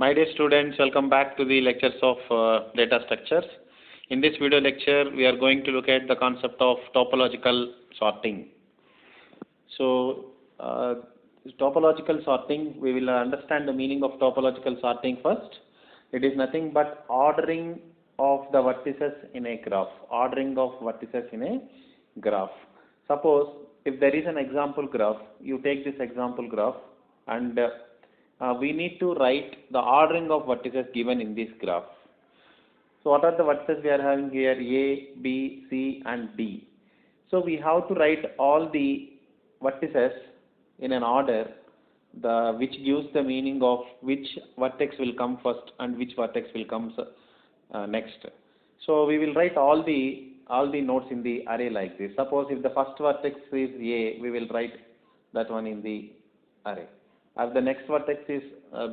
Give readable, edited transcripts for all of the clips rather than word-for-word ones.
My dear students, welcome back to the lectures of data structures. In this video lecture, we are going to look at the concept of topological sorting. So, topological sorting, we will understand the meaning of topological sorting first. It is nothing but ordering of the vertices in a graph. Ordering of vertices in a graph. Suppose if there is an example graph, you take this example graph and we need to write the ordering of vertices given in this graph. So what are the vertices we are having here? A, B, C and D. So we have to write all the vertices in an order which gives the meaning of which vertex will come first and which vertex will come next. So we will write all the nodes in the array like this. Suppose if the first vertex is A, we will write that one in the array. If the next vertex is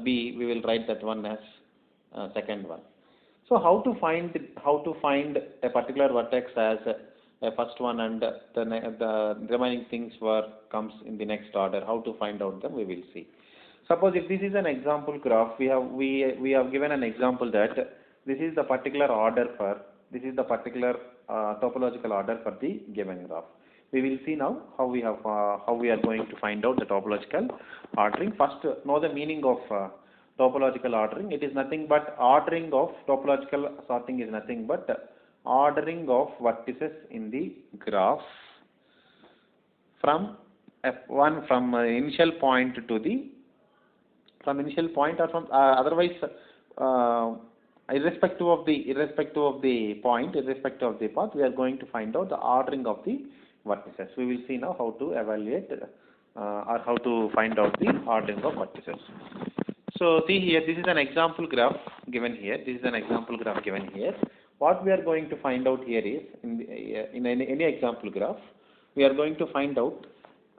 B, we will write that one as second one. So how to find a particular vertex as a first one and the remaining things comes in the next order? How to find out them? We will see. Suppose if this is an example graph, we have given an example that this is the particular order topological order for the given graph. We will see now how we are going to find out the topological ordering. First, know the meaning of topological ordering. It is nothing but ordering of topological sorting is nothing but ordering of vertices in the graph from F1 from initial point to the initial point or from otherwise irrespective of the point, irrespective of the path, we are going to find out the ordering of the vertices. We will see now how to evaluate or how to find out the ordering of vertices. So see here, this is an example graph given here. What we are going to find out here is in any example graph, we are going to find out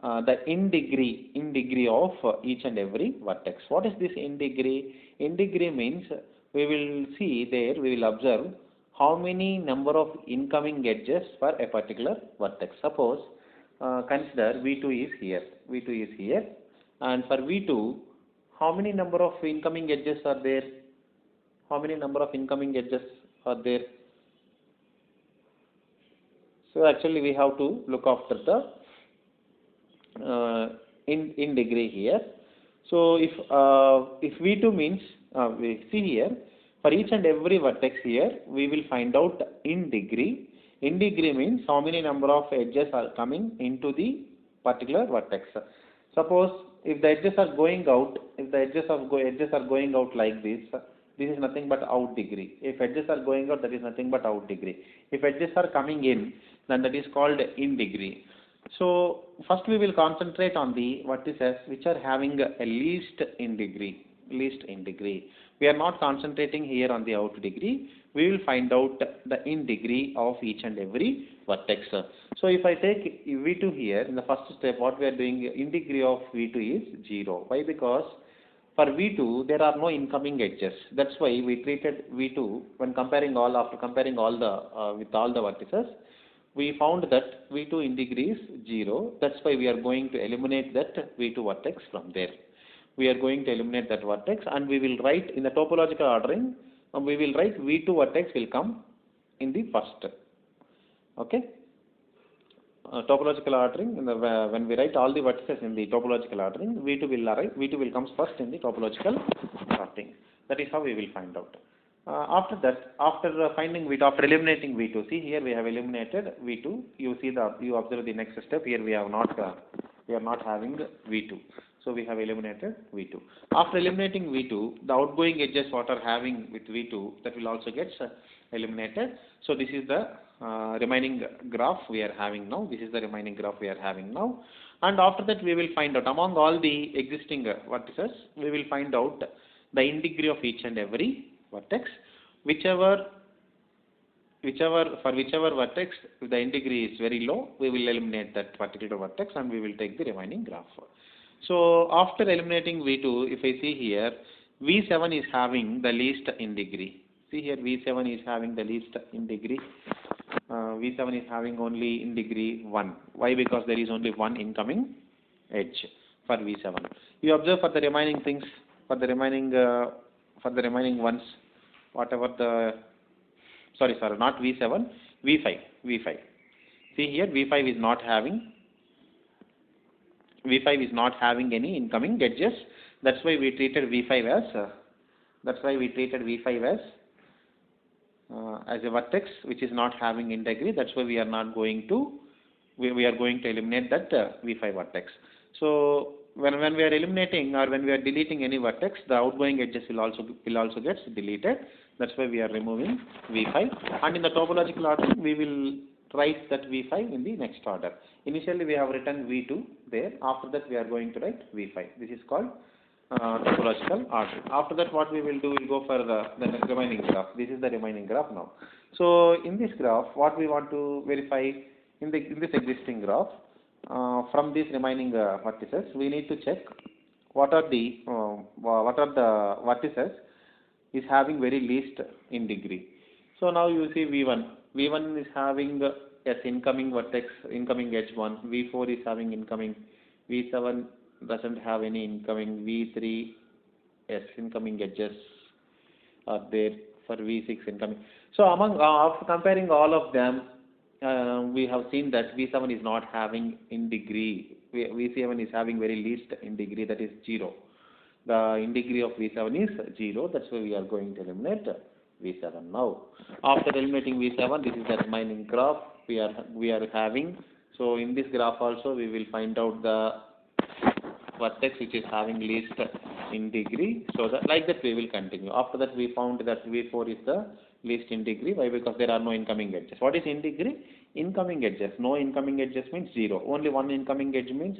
the in degree of each and every vertex. What is this in degree? In degree means we will see there, we will observe how many number of incoming edges for a particular vertex. Suppose consider V2 is here, and for V2, how many number of incoming edges are there? So actually we have to look after the in degree here. So if V2 means we see here, for each and every vertex here, we will find out in degree. In degree means how many number of edges are coming into the particular vertex. Suppose if the edges are going out, like this is nothing but out degree. If edges are going out, that is nothing but out degree. If edges are coming in, then that is called in degree. So first we will concentrate on the vertices which are having a least in degree. We are not concentrating here on the out degree. We will find out the in degree of each and every vertex. So if I take V2 here, in the first step, what we are doing, in degree of V2 is 0. Why? Because for V2 there are no incoming edges. That's why we treated V2 when after comparing all the vertices, we found that V2 in degree is 0. That's why we are going to eliminate that V2 vertex from there. We are going to eliminate that vertex and we will write in the topological ordering, we will write V2 vertex will come in the first. Okay. Topological ordering, when we write all the vertices in the topological ordering, V2 will come first in the topological sorting. That is how we will find out. After that, after eliminating V2, see here we have eliminated V2. You observe the next step. Here we are not having V2. So we have eliminated V2. After eliminating V2, the outgoing edges what are having with V2, that will also get eliminated. So this is the remaining graph we are having now. And after that we will find out among all the existing vertices, we will find out the in degree of each and every vertex. Whichever vertex, if the in degree is very low, we will eliminate that particular vertex and we will take the remaining graph. So after eliminating V2, if I see here, V7 is having the least in degree. See here, V7 is having the least in degree. V7 is having only in degree 1. Why? Because there is only one incoming edge for V7. You observe for the remaining things, for the remaining for the remaining ones, whatever the, sorry, not V7, V5, V5. See here, V5 is not having any incoming edges. That's why we treated V5 as a vertex which is not having integrity. That's why we are not going to we are going to eliminate that V5 vertex. So when we are eliminating or when we are deleting any vertex, the outgoing edges will also get deleted. That's why we are removing V5. And in the topological order, we will write that V5 in the next order. Initially, we have written V2 there. After that, we are going to write V5. This is called topological order. After that, what we will do, we'll go for the remaining graph. This is the remaining graph now. So in this graph, what we want to verify in this existing graph, from these remaining vertices, we need to check what are the vertices is having very least in degree. So now you see V1. V1 is having yes, incoming vertex, incoming edge 1. V4 is having incoming. V7 doesn't have any incoming. V3, yes, incoming edges are there for V6 incoming. So after comparing all of them, we have seen that V7 is not having in degree. V7 is having very least in degree, that is 0. The in degree of V7 is 0. That's why we are going to eliminate V7 now. After eliminating V7, this is the remaining graph we are having. So in this graph also we will find out the vertex which is having least in degree. So that like that we will continue. After that we found that V4 is the least in degree. Why? Because there are no incoming edges. What is in degree? Incoming edges. No incoming edges means 0. Only one incoming edge means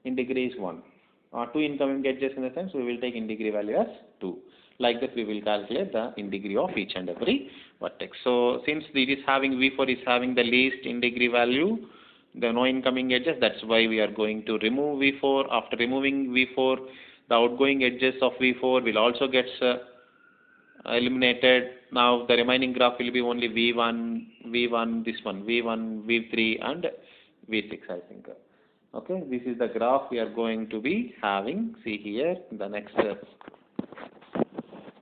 in degree is 1. Two incoming edges in the sense we will take in degree value as 2. Like that we will calculate the in degree of each and every vertex. So since it is having V4 is having the least in degree value, there are no incoming edges, that's why we are going to remove V4. After removing V4, the outgoing edges of V4 will also get eliminated. Now the remaining graph will be only V1, this one, V1, V3 and V6, I think. Okay, this is the graph we are going to be having. See here, the next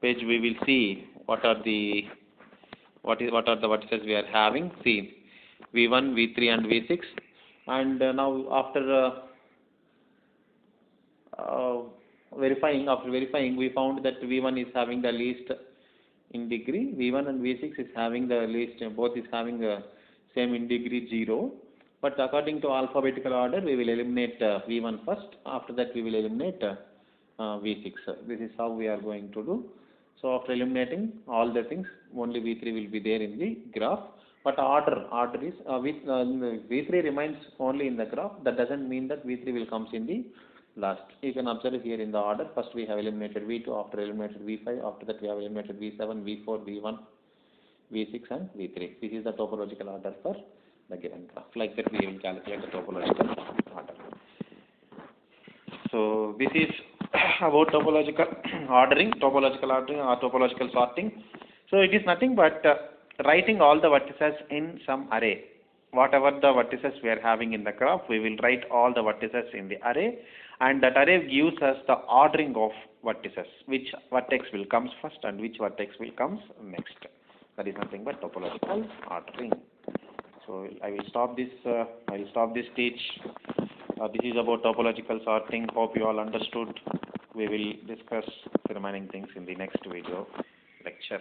page we will see what are the vertices we are having. See, V1, V3 and V6. And now after verifying, we found that V1 is having the least in degree. V1 and V6 is having the least, both is having the same in degree 0. But according to alphabetical order, we will eliminate V1 first. After that, we will eliminate V6. This is how we are going to do. So after eliminating all the things, only V3 will be there in the graph. But order is V3 remains only in the graph. That doesn't mean that V3 will comes in the last. You can observe here in the order. First we have eliminated V2. After eliminated V5. After that we have eliminated V7, V4, V1, V6 and V3. This is the topological order for the given graph. Like that we will calculate the topological order. So this is about topological ordering or topological sorting. So it is nothing but writing all the vertices in some array. Whatever the vertices we are having in the graph, we will write all the vertices in the array, and that array gives us the ordering of vertices, which vertex will comes first and which vertex will comes next. That is nothing but topological ordering. So I will stop this stage. This is about topological sorting. Hope you all understood. We will discuss the remaining things in the next video lecture.